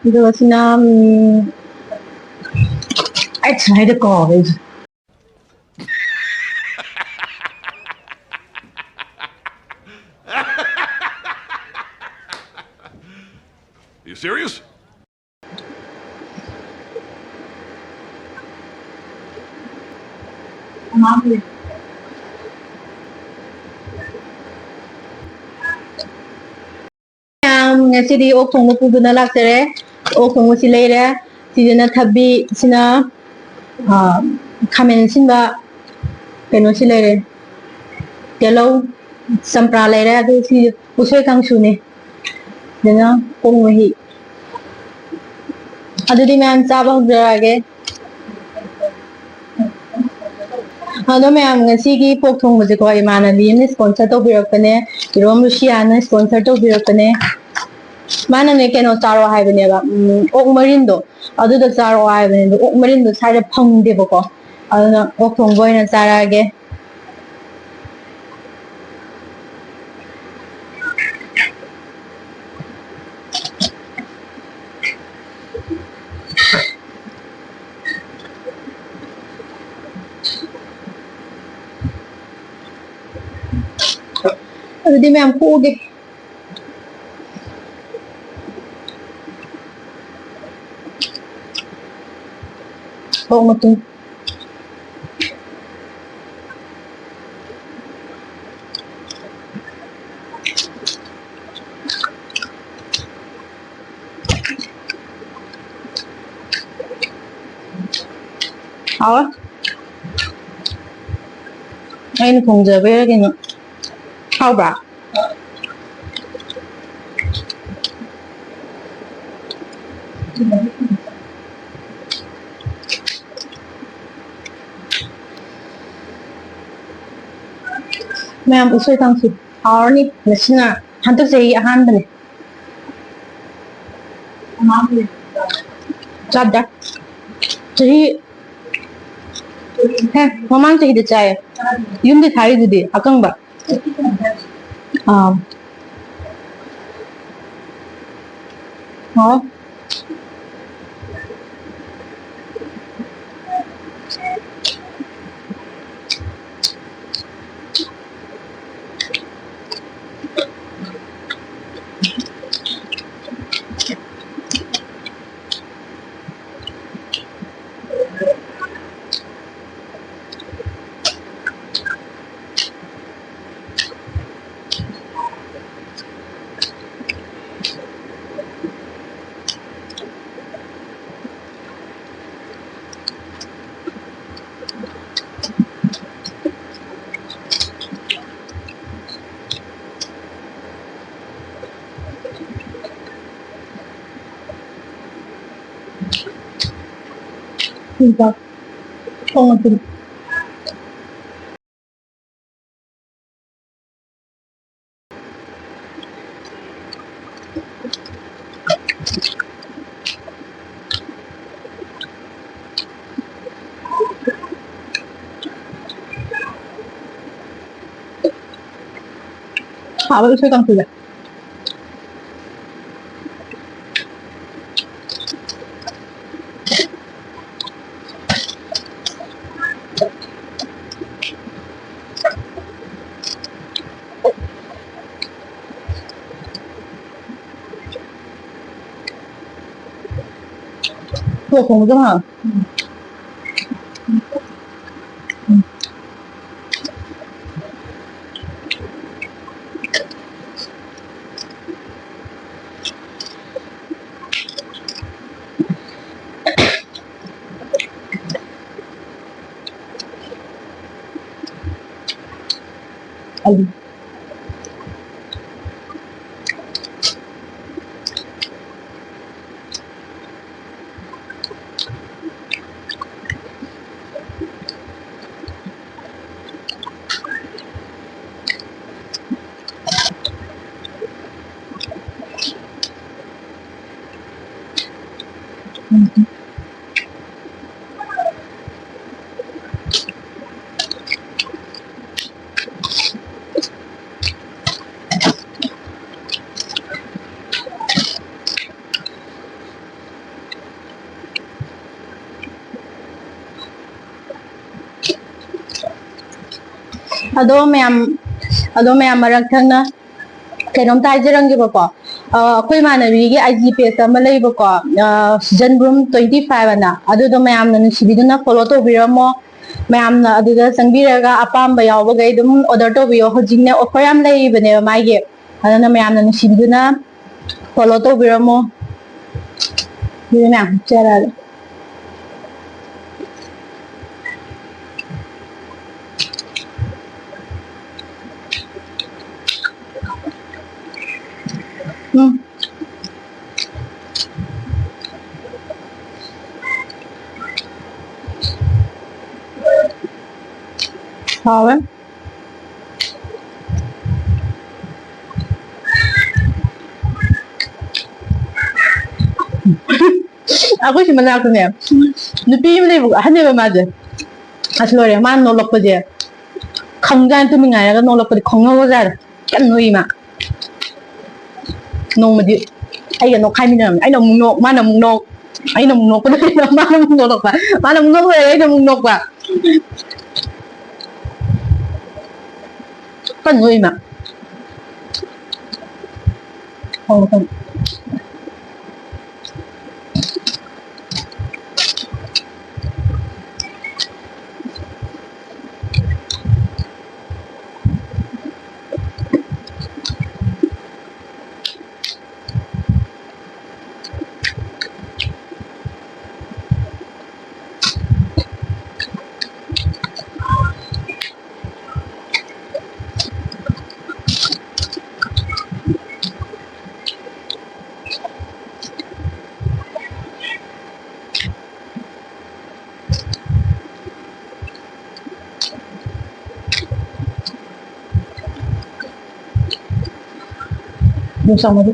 ꯑꯗꯨꯒ ꯁꯤꯅ ꯑꯩ ꯁꯥꯏꯗ ꯀꯥꯎꯔꯦ You serious? Ngacdi Oak Sa puduna laksere. Oak Sa si leire. Sina thabi sina khamen sinba keno si leire. Yellow sampra leire adu si usoi kangsu ne. Dena pong mahi. Adu di ma'am chaba hojrage. Ado ma'am ngasi pork thongba ko imanabi ne sponsor tawbirakpane. Irom Luciana sponsor tawbirakpane. Mana ne keno charo haibane ba ok marin do adu da charo haibane do ok marin do sare phangde ba ko aduna ok thongba oina charage adudi ma'am kuge ok matung awa aina thongjabe keno hauba ma'am usoi kangsu haurni nasina hantak sahi ahanbane chadda sahi he mamang sahi da chai yumde thari dudi akangba ha Tidak. Sangat tidak. Apa itu kan sudah? Tua không giống hả? Ali. ꯑꯗꯣ ꯃꯌꯥꯝ ꯃꯔꯛ ꯊꯪꯅ ꯀꯩꯅꯣꯝꯇ ꯍꯥꯏꯖꯔꯝꯒꯦꯕꯀꯣ ꯑꯩꯈꯣꯏ ꯏꯃꯥꯟꯅꯕꯤꯒꯤ IG page ꯑꯃ ꯂꯩꯕꯀꯣ season 25 ꯑꯅ ꯑꯗꯨꯗꯣ ꯃꯌꯥꯝꯅ ꯅꯨꯡꯁꯤꯕꯤꯗꯨꯅ ꯐꯣꯂꯣ ꯇꯧꯕꯤꯔꯝꯃꯣ ꯃꯌꯥꯝꯅ ꯑꯗꯨꯗ ꯆꯪꯕꯤꯔꯒ ꯑꯄꯥꯝꯕ ꯌꯥꯎꯕꯒꯩ ꯑꯗꯨꯝ ꯑꯣꯔꯗꯔ ꯇꯧꯕꯤꯌꯣ ꯍꯧꯖꯤꯛꯅꯦ ꯑꯣꯐꯔ ꯌꯥꯝ ꯂꯩꯔꯤꯕꯅꯦꯕ ꯃꯥꯒꯤ ꯑꯗꯨꯅ ꯃꯌꯥꯝꯅ ꯅꯨꯡꯁꯤꯕꯤꯗꯨꯅ ꯐꯣꯂꯣ ꯇꯧꯕꯤꯔꯝꯃꯣ ꯑꯗꯨꯗꯤ ꯃꯌꯥꯝ ꯍꯥꯞꯆꯔꯛꯑꯒꯦ 하왜? Aku sih menakutnya. Nupi ini bukan hanya bermaja. Asal orang mana nolak aja. Kangjan tu mengajar kan nolak aja kangau aja. Kan nui mak. Nong maju. Ayah nok kai minam. Ayah nok nok mana nok. Ayah nok nok pada mana nolak pak. Mana nok ayah nok pak. Kan nui mak. Oh kan. Yung sama tu.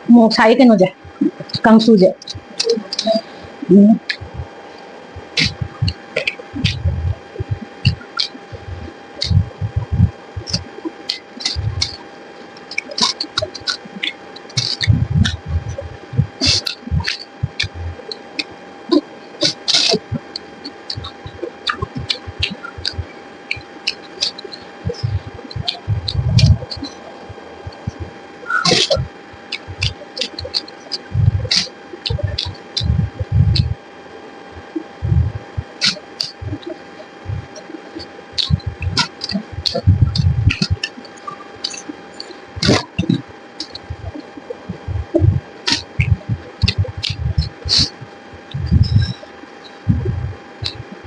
Mau saya kan aja, kangsu aja.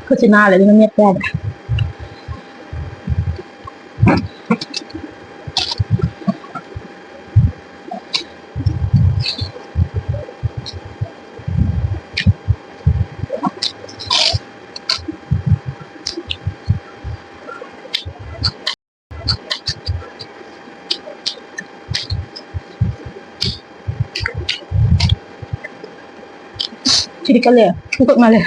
Kucing lagi namanya ada. Jadi kali ya, ikut malah.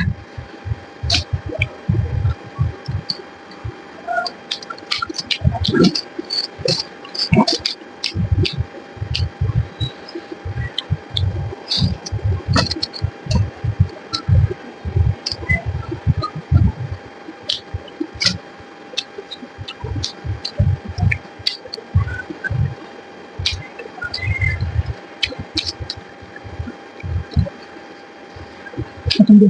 Tunggu.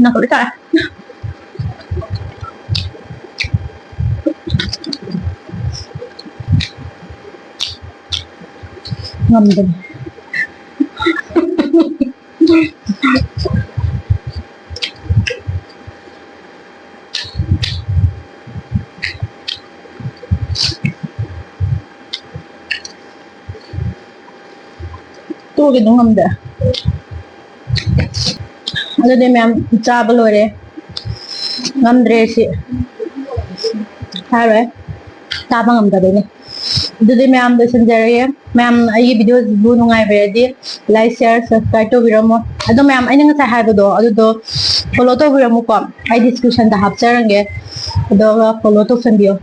Naku, ita. Ngâm. Tuh gitu ngâm dah. Ada deh ma'am chaba lore. Ngâm dre si. Hai taba ngâm da bene. Jadi ma'am besenjare ma'am ai videos bu nungai beredi like share subscribe to biramo ado ma'am ai nga sa haibo do ado do follow to biramo ko ai description da hapcharange ado follow to sandio